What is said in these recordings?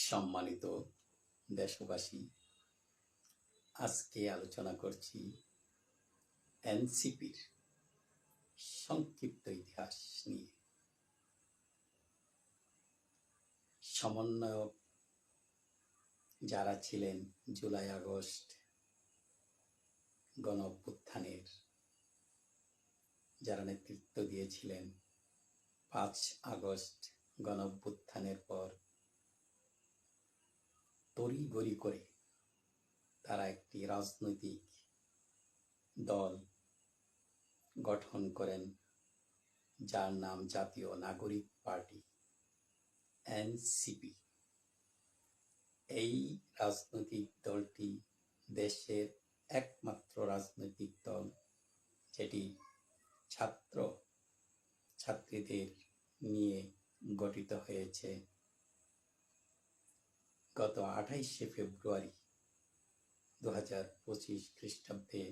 সম্মানিত দেশবাসী, আজকে আলোচনা করছি এনসিপির সংক্ষিপ্ত ইতিহাস নিয়ে। সমন্বয়ক যারা ছিলেন জুলাই আগস্ট গণ অভ্যুত্থানের, যারা নেতৃত্ব দিয়েছিলেন 5 আগস্ট গণ অভ্যুত্থানের পর তড়িঘড়ি করে তারা একটি রাজনৈতিক দল গঠন করেন, যার নাম জাতীয় নাগরিক পার্টি এনসিপি। এই রাজনৈতিক দলটি দেশের একমাত্র রাজনৈতিক দল যেটি ছাত্রীদের নিয়ে গঠিত হয়েছে। গত 28শে ফেব্রুয়ারি 2025 খ্রিস্টাব্দে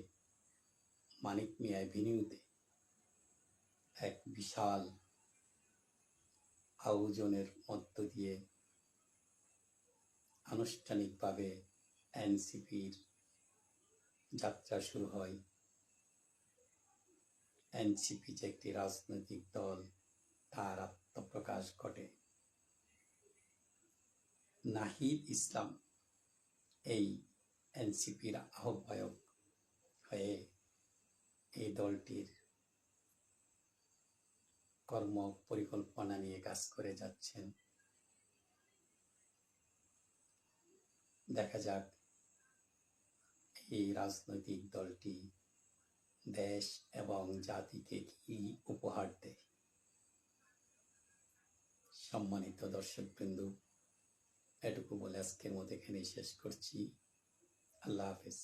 মানিক মিয়া এভিনিউতে এক বিশাল আয়োজনের মধ্য দিয়ে আনুষ্ঠানিকভাবে এনসিপির যাত্রা শুরু হয়। এনসিপি যে একটি রাজনৈতিক দল, তার আত্মপ্রকাশ ঘটে। নাহিদ ইসলাম এই এনসিপির আহ্বায়ক হয়ে এই দলটির কর্ম পরিকল্পনা নিয়ে কাজ করে যাচ্ছেন। দেখা যাক এই রাজনৈতিক দলটি দেশ এবং জাতিকে কি উপহার দেয়। সম্মানিত দর্শকবৃন্দ, এটুকু বলে আজকের মতো এখানেই শেষ করছি। আল্লাহ হাফেজ।